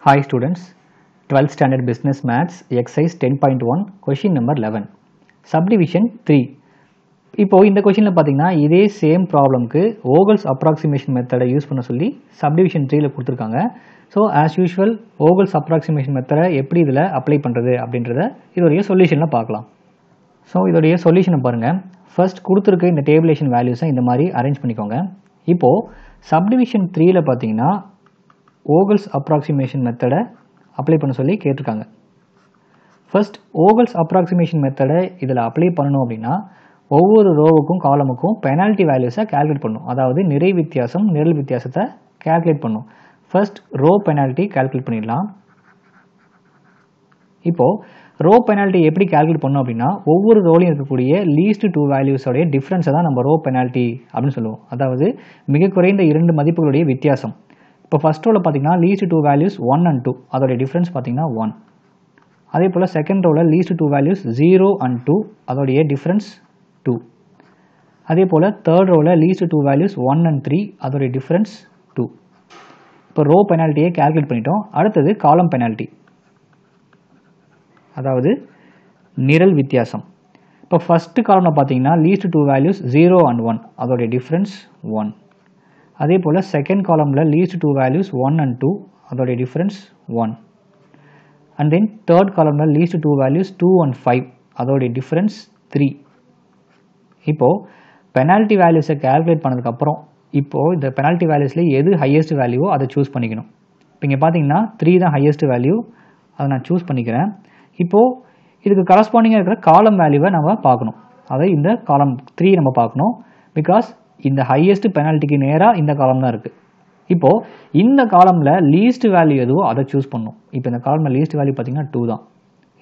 Hi students, 12th standard business maths exercise 10.1 question number 11 subdivision 3. இப்போ இந்த கொஸ்டின்ல பாத்தீங்கன்னா இதே சேம் ப்ராப்ளம்க்கு Vogel's approximation method யூஸ் பண்ண சொல்லி subdivision 3ல கொடுத்திருக்காங்க. So as usual Vogel's approximation method எப்படி இதுல அப்ளை பண்றது அப்படின்றத இதோட சொல்யூஷன்ல பார்க்கலாம். So இதோட சொல்யூஷனை பாருங்க. ஃபர்ஸ்ட் கொடுத்திருக்க இந்த டேபிளேஷன் வேல்யூஸை இந்த மாதிரி அரேஞ்ச் பண்ணிக்கோங்க. இப்போ subdivision 3ல பாத்தீங்கன்னா Vogel's approximation method அப்ளை பண்ண சொல்லி கேட்டிருக்காங்க. ஃபர்ஸ்ட் Vogel's approximation method இதில் அப்ளை பண்ணணும் அப்படின்னா ஒவ்வொரு ரோவுக்கும் காலமுக்கும் பெனால்ட்டி வேல்யூஸை கால்குலேட் பண்ணும். அதாவது நிறை வித்தியாசம் நிரல் வித்தியாசத்தை கால்குலேட் பண்ணும். ஃபர்ஸ்ட் ரோ பெனால்ட்டி கால்குலேட் பண்ணிடலாம். இப்போ ரோ பெனால்ட்டி எப்படி கால்குலேட் பண்ணோம் அப்படின்னா ஒவ்வொரு ரோலையும் இருக்கக்கூடிய லீஸ்ட் டூ வேல்யூஸோடைய டிஃப்ரென்ஸை தான் நம்ம ரோ பெனால்ட்டி அப்படின்னு சொல்லுவோம். அதாவது மிக குறைந்த இரண்டு மதிப்புகளுடைய வித்தியாசம். இப்போ ஃபர்ஸ்ட் ரோவில் பார்த்தீங்கன்னா லீஸ்ட் டூ வேல்யூஸ் 1 and 2 அதோடைய டிஃப்ரென்ஸ் பார்த்தீங்கன்னா 1. அதே போல் செகண்ட் ரோவில் லீஸ்ட் டூ வேல்யூஸ் 0 and 2 அதோடைய டிஃப்ரென்ஸ் 2. அதே போல் தேர்ட் ரோவில் லீஸ்ட் டூ வேல்யூஸ் 1 and 3 அதோடைய டிஃப்ரென்ஸ் 2. இப்போ ரோ பெனால்ட்டியை கால்குலேட் பண்ணிட்டோம். அடுத்தது காலம் பெனால்ட்டி, அதாவது நிரல் வித்தியாசம். இப்போ ஃபர்ஸ்ட் காலம்ல பார்த்தீங்கன்னா லீஸ்ட் டூ வேல்யூஸ் 0 and 1 அதோடைய டிஃப்ரென்ஸ் 1. அதே போல் செகண்ட் காலமில் லீஸ்ட் டூ வேல்யூஸ் 1 and 2 அதோடைய டிஃப்ரென்ஸ் 1. அண்ட் தென் தேர்ட் காலமில் லீஸ்ட் டூ வேல்யூஸ் 2 and 5 அதோடைய டிஃப்ரென்ஸ் 3. இப்போது பெனால்ட்டி வேல்யூஸை கால்குலேட் பண்ணதுக்கப்புறம் இப்போது இந்த பெனால்ட்டி வேல்யூஸில் எது ஹையஸ்ட் வேல்யூவோ அதை சூஸ் பண்ணிக்கணும். இப்போ இங்கே பார்த்தீங்கன்னா 3 தான் ஹையஸ்ட் வேல்யூ, அதை நான் சூஸ் பண்ணிக்கிறேன். இப்போது இதுக்கு கரஸ்பாண்டிங்காக இருக்கிற காலம் வேல்யூவை நம்ம பார்க்கணும். அதாவது இந்த காலம் 3 நம்ம பார்க்கணும். பிகாஸ் இந்த ஹையஸ்ட் பெனால்ட்டிக்கு நேராக இந்த காலம் தான் இருக்குது. இப்போது இந்த காலமில் லீஸ்ட் வேல்யூ எதுவோ அதை சூஸ் பண்ணணும். இப்போ இந்த காலமில் லீஸ்ட் வேல்யூ பார்த்தீங்கன்னா 2 தான்.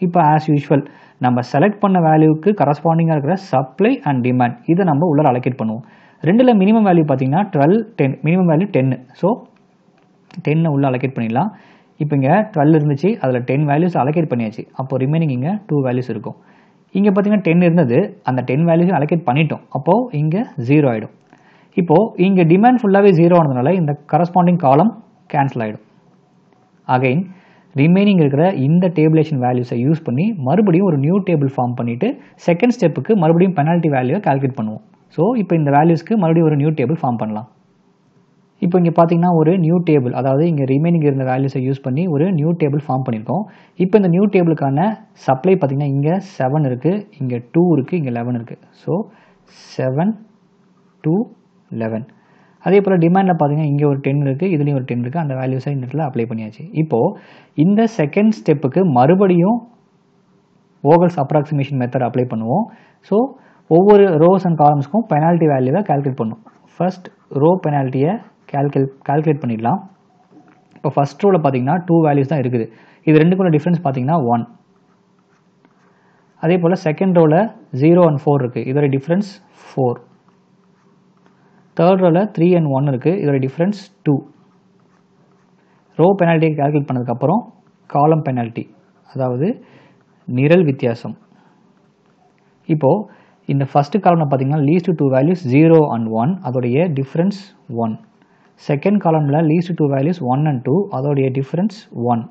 இப்போ ஆஸ் யூஷுவல் நம்ம செலக்ட் பண்ண வேல்யூக்கு கரஸ்பாண்டிங்காக இருக்கிற சப்ளை அண்ட் டிமாண்ட் இதை நம்ம உள்ளே அலோகேட் பண்ணுவோம். ரெண்டில் மினிமம் வேல்யூ பார்த்தீங்கன்னா 12, 10, மினிமம் வேல்யூ 10. ஸோ 10 உள்ளே அலோகேட் பண்ணிடலாம். இப்போ இங்கே 12 இருந்துச்சு, அதில் 10 வேல்யூஸ் அலோகேட் பண்ணியாச்சு. அப்போ ரிமைனிங் இங்கே 2 வேல்யூஸ் இருக்கும். இங்கே பார்த்தீங்கன்னா 10 இருந்தது, அந்த 10 வேல்யூஸும் அலோகேட் பண்ணிட்டோம். அப்போது இங்கே 0 ஆகிடும். இப்போது இங்கே டிமாண்ட் ஃபுல்லாகவே 0 ஆனதுனால இந்த கரஸ்பாண்டிங் காலம் கேன்சல் ஆகிடும். அகைன் ரிமைனிங் இருக்கிற இந்த டேபிளேஷன் வேல்யூஸை யூஸ் பண்ணி மறுபடியும் ஒரு நியூ டேபிள் ஃபார்ம் பண்ணிவிட்டு செகண்ட் ஸ்டெப்புக்கு மறுபடியும் பெனால்ட்டி வேல்யூவை கால்குலேட் பண்ணுவோம். ஸோ இப்போ இந்த வேல்யூஸ்க்கு மறுபடியும் ஒரு நியூ டேபிள் ஃபார்ம் பண்ணலாம். இப்போ இங்கே பார்த்தீங்கன்னா ஒரு நியூ டேபிள், அதாவது இங்கே ரிமைனிங் இருந்த வேல்யூஸை யூஸ் பண்ணி ஒரு நியூ டேபிள் ஃபார்ம் பண்ணியிருக்கோம். இப்போ இந்த நியூ டேபிளுக்கான சப்ளை பார்த்தீங்கன்னா இங்கே 7 இருக்குது, இங்கே 2 இருக்குது, இங்கே 11 இருக்குது. ஸோ 7, 2, 11. அதே போல் டிமாண்டில் பார்த்தீங்கன்னா இங்கே ஒரு 10 இருக்குது, இதுலேயும் ஒரு 10 இருக்குது. அந்த வேல்யூஸை இந்த இடத்துல அப்ளை பண்ணியாச்சு. இப்போது இந்த செகண்ட் ஸ்டெப்புக்கு மறுபடியும் Vogel's approximation மெத்தட் அப்ளை பண்ணுவோம். ஸோ ஒவ்வொரு ரோஸ் அண்ட் காலம்ஸ்க்கும் பெனால்ட்டி வேல்யூவை கால்குலேட் பண்ணும். ஃபர்ஸ்ட் ரோ பெனால்ட்டியை கால்குலேட் பண்ணிடலாம். இப்போ ஃபர்ஸ்ட் ரோவில் பார்த்தீங்கன்னா 2 வேல்யூஸ் தான் இருக்குது. இது ரெண்டுக்குள்ள டிஃப்ரென்ஸ் பார்த்தீங்கன்னா 1. அதே போல் செகண்ட் ரோவில் 0 and 4 இருக்குது, இதோட டிஃப்ரென்ஸ் 4. தேர்ட் ரோவில் 3 and 1 இருக்குது, இதோட டிஃப்ரென்ஸ் 2. ரோ பெனால்ட்டியை கால்குலேட் பண்ணதுக்கப்புறம் காலம் பெனால்ட்டி, அதாவது நிரல் வித்தியாசம். இப்போது இந்த ஃபஸ்ட்டு காலமில் பார்த்தீங்கன்னா லீஸ்ட் டூ வேல்யூஸ் 0 and 1 அதோடைய டிஃப்ரென்ஸ் 1. செகண்ட் காலமில் லீஸ்ட் டூ வேல்யூஸ் 1 and 2 அதோடைய டிஃப்ரென்ஸ் 1.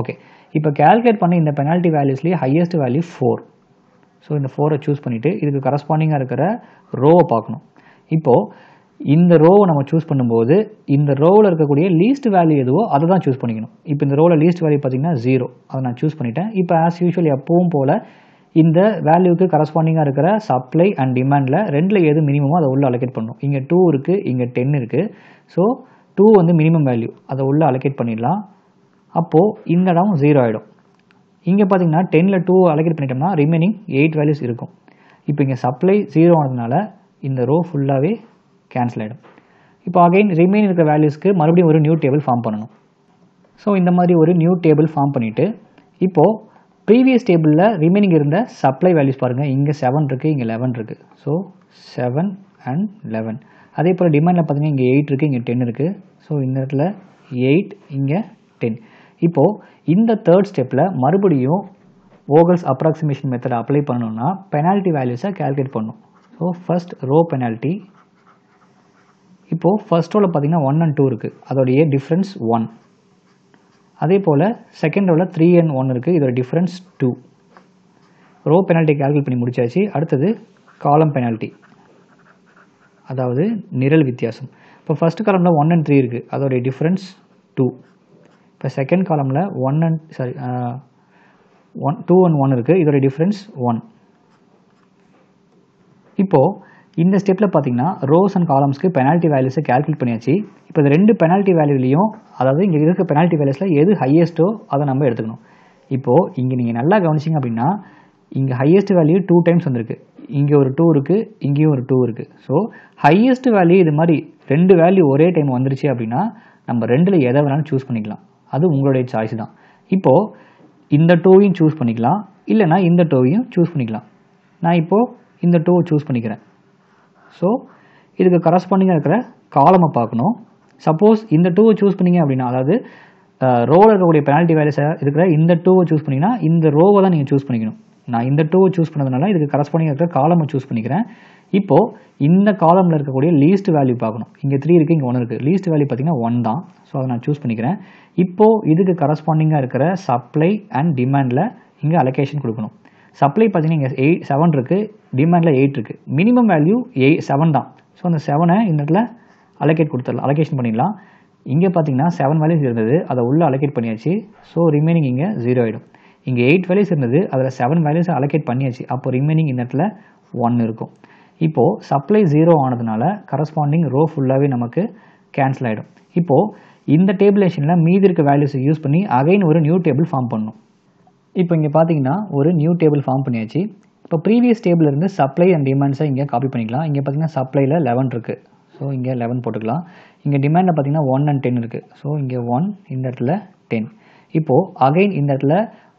ஓகே, இப்போ கால்குலேட் பண்ணி இந்த பெனால்ட்டி வேல்யூஸ்லேயே ஹையஸ்ட் வேல்யூ 4. ஸோ இந்த 4ஐ சூஸ் பண்ணிவிட்டு இதுக்கு கரஸ்பாண்டிங்காக இருக்கிற ரோவை பார்க்கணும். இப்போது இந்த ரோவை நம்ம சூஸ் பண்ணும்போது இந்த ரோவில் இருக்கக்கூடிய லீஸ்ட் வேல்யூ எதுவோ அதை தான் சூஸ் பண்ணிக்கணும். இப்போ இந்த ரோவில் லீஸ்ட் வேல்யூ பார்த்தீங்கன்னா 0, அதை நான் சூஸ் பண்ணிட்டேன். இப்போ ஆஸ் யூஷுவல் எப்பவும் போல் இந்த வேல்யூக்கு கரஸ்பாண்டிங்காக இருக்கிற சப்ளை அண்ட் டிமாண்டில் ரெண்டில் எது மினிமமோ அதை உள்ளே அலோகேட் பண்ணணும். இங்கே 2 இருக்குது, இங்கே 10 இருக்குது. ஸோ 2 வந்து மினிமம் வேல்யூ, அதை உள்ளே அலோகேட் பண்ணிடலாம். அப்போது இந்த இடம் 0 ஆகிடும். இங்கே பார்த்தீங்கன்னா 10ல் 2 அலோகேட் பண்ணிட்டோம்னா ரிமைனிங் 8 வேல்யூஸ் இருக்கும். இப்போ இங்கே சப்ளை 0 ஆனதுனால இந்த ரோ ஃபுல்லாகவே கேன்சல் ஆகிடும். இப்போ அகைன் ரிமைனிங் இருக்கிற வேல்யூஸ்க்கு மறுபடியும் ஒரு நியூ டேபிள் ஃபார்ம் பண்ணணும். ஸோ இந்த மாதிரி ஒரு நியூ டேபிள் ஃபார்ம் பண்ணிவிட்டு இப்போது ப்ரீவியஸ் டேபிளில் ரிமைனிங் இருந்த சப்ளை வேல்யூஸ் பாருங்கள். இங்கே 7 இருக்குது, இங்கே 11 இருக்குது. So 7 and 11. அதே போல் டிமாண்டில் பார்த்தீங்கன்னா இங்கே 8 இருக்குது, இங்கே 10 இருக்குது. ஸோ இந்த இடத்துல 8, இங்கே 10. இப்போது இந்த தேர்ட் ஸ்டெப்பில் மறுபடியும் Vogel's approximation மெத்தட் அப்ளை பண்ணணும்னா பெனால்ட்டி வேல்யூஸை கால்குலேட் பண்ணணும். So first row penalty. இப்போது ஃபர்ஸ்ட் ரோவில் பார்த்தீங்கன்னா 1 and 2 இருக்குது, அதோடைய டிஃப்ரென்ஸ் 1. அதே போல் செகண்ட் ரோவில் 3 and 1 இருக்குது, இதோட டிஃப்ரென்ஸ் 2. ரோ பெனால்ட்டி கால்குலேட் பண்ணி முடிச்சாச்சு. அடுத்தது காலம் பெனால்ட்டி, அதாவது நிரல் வித்தியாசம். இப்போ ஃபஸ்ட் காலமில் 1 and 3 இருக்குது, அதோடைய டிஃப்ரென்ஸ் 2. இப்போ செகண்ட் காலமில் 2 and 1 இருக்குது, இதோட டிஃப்ரென்ஸ் 1. இப்போது இந்த ஸ்டெப்பில் பார்த்தீங்கன்னா ரோஸ் அண்ட் காலம்ஸ்க்கு பெனால்ட்டி வேல்யூஸை கால்குலேட் பண்ணியாச்சு. இப்போ இந்த 2 பெனால்ட்டி வேல்யூலையும், அதாவது இங்கே இருக்க பெனால்ட்டி வேல்யூஸில் எது ஹையஸ்ட்டோ அதை நம்ம எடுத்துக்கணும். இப்போது இங்கே நீங்கள் நல்லா கவனிச்சிங்க அப்படின்னா இங்கே ஹையஸ்ட் வேல்யூ 2 டைம்ஸ் வந்திருக்கு, இங்கே ஒரு 2 இருக்குது, இங்கேயும் ஒரு 2 இருக்குது. ஸோ ஹையஸ்ட் வேல்யூ இது மாதிரி 2 வேல்யூ ஒரே டைம் வந்துருச்சு அப்படின்னா நம்ம 2ல் எதை வேணாலும் சூஸ் பண்ணிக்கலாம், அது உங்களுடைய சாய்ஸ் தான். இப்போது இந்த 2வையும் சூஸ் பண்ணிக்கலாம், இல்லைனா இந்த 2வையும் சூஸ் பண்ணிக்கலாம். நான் இப்போது இந்த 2 சூஸ் பண்ணிக்கிறேன். ஸோ இதுக்கு கரஸ்பாண்டிங்காக இருக்கிற காலமை பார்க்கணும். சப்போஸ் இந்த 2 சூஸ் பண்ணிங்க அப்படின்னா, அதாவது ரோவில் இருக்கக்கூடிய பெனால்ட்டி வேல்யூஸை இருக்கிற இந்த 2 சூஸ் பண்ணிங்கன்னா இந்த ரோவை தான் நீங்கள் சூஸ் பண்ணிக்கணும். நான் இந்த 2 சூஸ் பண்ணதுனால இதுக்கு கரஸ்பாண்டிங்காக இருக்கிற காலமை சூஸ் பண்ணிக்கிறேன். இப்போது இந்த காலமில் இருக்கக்கூடிய லீஸ்ட் வேல்யூ பார்க்கணும். இங்கே 3 இருக்குது, இங்கே 1 இருக்குது. லீஸ்ட் வேல்யூ பார்த்தீங்கன்னா 1 தான். ஸோ அதை நான் சூஸ் பண்ணிக்கிறேன். இப்போது இதுக்கு கரஸ்பாண்டிங்காக இருக்கிற சப்ளை அண்ட் டிமாண்டில் இங்கே அலோகேஷன் கொடுக்கணும். சப்ளை பார்த்தீங்கன்னா இங்கே 7 இருக்குது, டிமாண்டில் 8 இருக்குது. மினிமம் வேல்யூ 7 தான். ஸோ அந்த 7ஐ இந்த இடத்துல அலோகேஷன் பண்ணிடலாம். இங்கே பார்த்தீங்கன்னா 7 வேல்யூஸ் இருந்தது, அதை உள்ளே அலோகேட் பண்ணியாச்சு. ஸோ ரிமைனிங் இங்கே 0 ஆகிடும். இங்கே 8 வேல்யூஸ் இருந்தது, அதில் 7 வேல்யூஸை அலோகேட் பண்ணியாச்சு. அப்போ ரிமைனிங் இந்த இடத்துல 1 இருக்கும். இப்போது சப்ளை 0 ஆனதுனால கரஸ்பாண்டிங் ரோ ஃபுல்லாகவே நமக்கு கேன்சல் ஆகிடும். இப்போது இந்த டேபிளேஷனில் மீதி இருக்க வேல்யூஸை யூஸ் பண்ணி அகைன் ஒரு நியூ டேபிள் ஃபார்ம் பண்ணணும். இப்போ இங்கே பார்த்தீங்கன்னா ஒரு நியூ டேபிள் ஃபார்ம் பண்ணியாச்சு. இப்போ ப்ரீவியஸ் டேபிள் இருந்து சப்ளை அண்ட் டிமாண்ட்ஸை இங்கே காப்பி பண்ணிக்கலாம். இங்கே பார்த்தீங்கன்னா சப்ளையில் 11 இருக்குது, ஸோ இங்கே 11 போட்டுக்கலாம். இங்கே டிமாண்டில் பார்த்தீங்கன்னா 1 and 10 இருக்குது, ஸோ இங்கே 1, இந்த இடத்துல 10. இப்போது அகைன் இந்த இடத்துல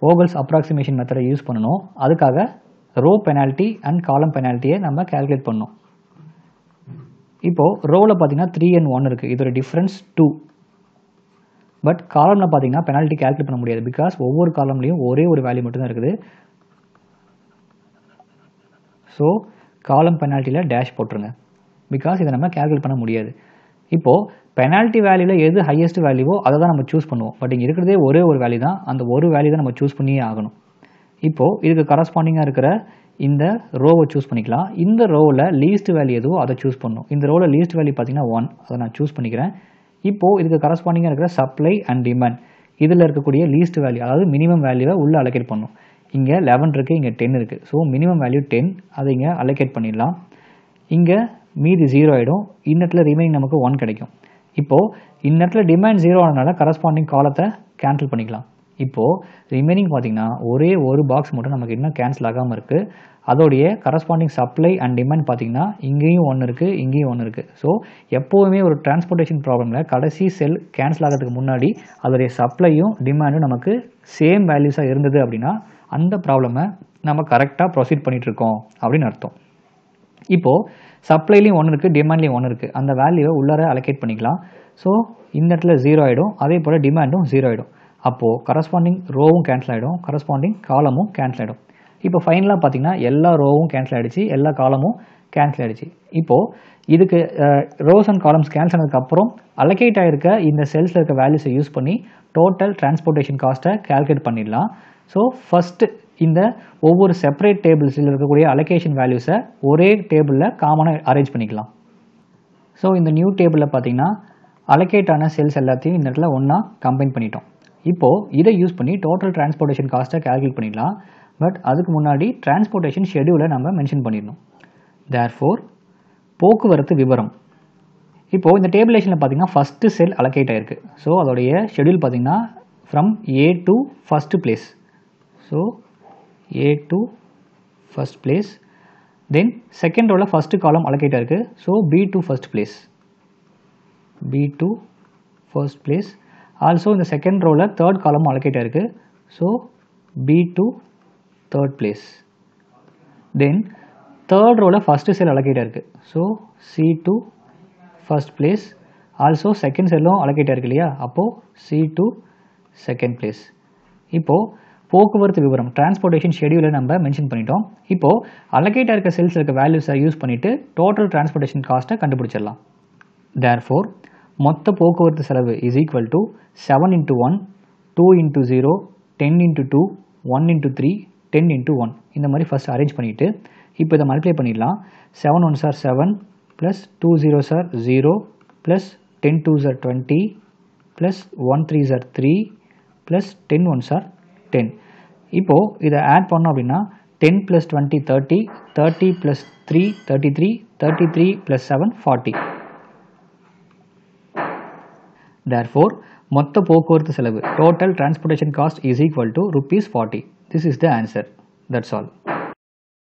ஓகல்ஸ் அப்ராக்சிமேஷன் மெத்தடை யூஸ் பண்ணணும். அதுக்காக ரோ பெனால்ட்டி அண்ட் காலம் பெனால்ட்டியை நம்ம கால்குலேட் பண்ணணும். இப்போது ரோவில் பார்த்தீங்கன்னா 3 and 1 இருக்குது, இதோட டிஃப்ரென்ஸ் 2. பட் காலமில் பார்த்தீங்கன்னா பெனால்ட்டி கால்குலேட் பண்ண முடியாது, பிகாஸ் ஒவ்வொரு காலம்லேயும் ஒரே ஒரு வேல்யூ மட்டும்தான் இருக்குது. ஸோ காலம் பெனால்ட்டியில் டேஷ் போட்டுருங்க, பிகாஸ் இதை நம்ம கால்குலேட் பண்ண முடியாது. இப்போது பெனால்ட்டி வேல்யூவில் எது ஹையஸ்ட் வேல்யூவோ அதை தான் நம்ம சூஸ் பண்ணுவோம். பட் இங்கே இருக்கிறதே ஒரே ஒரு வேல்யூ தான், அந்த ஒரு வேல்யூ தான் நம்ம சூஸ் பண்ணியே ஆகணும். இப்போது இதுக்கு கரஸ்பாண்டிங்காக இருக்கிற இந்த ரோவை சூஸ் பண்ணிக்கலாம். இந்த ரோவில் லீஸ்ட் வேல்யூ எதுவோ அதை சூஸ் பண்ணணும். இந்த ரோவில் லீஸ்ட் வேல்யூ பார்த்தீங்கன்னா 1, அதை நான் சூஸ் பண்ணிக்கிறேன். இப்போது இதுக்கு கரஸ்பாண்டிங்காக இருக்கிற சப்ளை அண்ட் டிமாண்ட், இதில் இருக்கக்கூடிய லீஸ்ட் வேல்யூ, அதாவது மினிமம் வேல்யூவை உள்ளே அலோகேட் பண்ணணும். இங்கே 11 இருக்குது, இங்கே 10 இருக்குது. ஸோ மினிமம் வேல்யூ 10, அதை இங்கே அலோகேட் பண்ணிடலாம். இங்கே மீதி 0 ஆகிடும். இந்த இடத்துல ரிமைனிங் நமக்கு 1 கிடைக்கும். இப்போது இந்த இடத்துல டிமாண்ட் 0 ஆனதுனால கரஸ்பாண்டிங் காலத்தை கேன்சல் பண்ணிக்கலாம். இப்போது ரிமைனிங் பார்த்தீங்கன்னா ஒரே ஒரு பாக்ஸ் மட்டும் நமக்கு இன்னும் கேன்சல் ஆகாமல் இருக்குது. அதோடைய கரஸ்பாண்டிங் சப்ளை அண்ட் டிமாண்ட் பார்த்தீங்கன்னா இங்கேயும் 1 இருக்குது, இங்கேயும் 1 இருக்குது. ஸோ எப்போவுமே ஒரு டிரான்ஸ்போர்ட்டேஷன் ப்ராப்ளமில் கடைசி செல் கேன்சல் ஆகிறதுக்கு முன்னாடி அதோடைய சப்ளையும் டிமாண்டும் நமக்கு சேம் வேல்யூஸாக இருந்தது அப்படின்னா அந்த ப்ராப்ளமை நம்ம கரெக்டாக ப்ரொசீட் பண்ணிகிட்ருக்கோம் அப்படின்னு அர்த்தம். இப்போது சப்ளைலையும் 1 இருக்குது, டிமாண்ட்லேயும் 1 இருக்குது. அந்த வேல்யூவை உள்ளார அலோகேட் பண்ணிக்கலாம். ஸோ இந்த இடத்துல 0 ஆகிடும். அதே போல் டிமாண்டும் 0 ஆகிடும். அப்போது கரஸ்பாண்டிங் ரோவும் கேன்சல் ஆகிடும், கரஸ்பாண்டிங் காலமும் கேன்சல் ஆகிடும். இப்போ ஃபைனலாக பார்த்தீங்கன்னா எல்லா ரோவும் கேன்சல் ஆகிடுச்சு, எல்லா காலமும் கேன்சல் ஆகிடுச்சு. இப்போது இதுக்கு ரோஸ் அண்ட் காலம்ஸ் கேன்சல் ஆனதுக்கப்புறம் அலோகேட் ஆகிருக்க இந்த செல்ஸில் இருக்க வேல்யூஸை யூஸ் பண்ணி டோட்டல் டிரான்ஸ்போர்ட்டேஷன் காஸ்ட்டை கால்குலேட் பண்ணிடலாம். ஸோ ஃபஸ்ட்டு இந்த ஒவ்வொரு செப்பரேட் டேபிள்ஸில் இருக்கக்கூடிய அலோகேஷன் வேல்யூஸை ஒரே டேபிளில் காமனாக அரேஞ்ச் பண்ணிக்கலாம். ஸோ இந்த நியூ டேபிளில் பார்த்தீங்கன்னா அலோகேட் ஆன செல்ஸ் எல்லாத்தையும் இந்த இடத்துல ஒன்றா கம்பைன் பண்ணிட்டோம். இப்போது இதை யூஸ் பண்ணி டோட்டல் டிரான்ஸ்போர்ட்டேஷன் காஸ்ட்டை கால்குலேட் பண்ணிடலாம். பட் அதுக்கு முன்னாடி டிரான்ஸ்போர்ட்டேஷன் ஷெடியூலை நம்ம மென்ஷன் பண்ணிடணும். தேர்ஃபோர் போக்குவரத்து விவரம். இப்போது இந்த டேபிளேஷனில் பார்த்தீங்கன்னா ஃபஸ்ட்டு செல் அலோகேட் ஆகிருக்கு. ஸோ அதோடைய ஷெடியூல் பார்த்தீங்கன்னா from A to first place. So A to first place. Then second ரோவில் ஃபஸ்ட்டு காலம் அலோகேட் ஆகிருக்கு. So B to first place. B to first place. Also இந்த செகண்ட் ரோவில் third column allocate ஆகிருக்கு. So B to third place. Then third ரோவில் first cell allocate ஆகிருக்கு. So C to first place. Also second செல்லும் allocate ஆகிருக்கு இல்லையா, அப்போது C to second place. இப்போது போக்குவரத்து விவரம் டிரான்ஸ்போர்ட்டேஷன் ஷெடியூலை நம்ம மென்ஷன் பண்ணிட்டோம். இப்போது அலோகேட்டாக இருக்க செல்ஸ் இருக்க வேல்யூஸை யூஸ் பண்ணிவிட்டு டோட்டல் டிரான்ஸ்போர்ட்டேஷன் காஸ்ட்டை கண்டுபிடிச்சிடலாம். தேர்ஃபோர் மொத்த போக்குவரத்து செலவு is equal to 7 × 1 2 into 0, 10 into 2, 1 into 3, 10 into 1. இந்த மாதிரி first arrange பண்ணிட்டு இப்போ இதை multiply பண்ணிடலாம். 7 1s are 7 plus 2 zeros are 0 plus 10 2s are 20 plus 1 3s are 3 plus 10 1s are 10. இப்போ இதை add பண்ணோம் அப்படின்னா 10 plus 20 30, 30 plus 3 33, 33 plus 7 40. Therefore, மொத்த போக்குவரத்து செலவு total transportation cost is equal to rupees 40. This is the answer. That's all.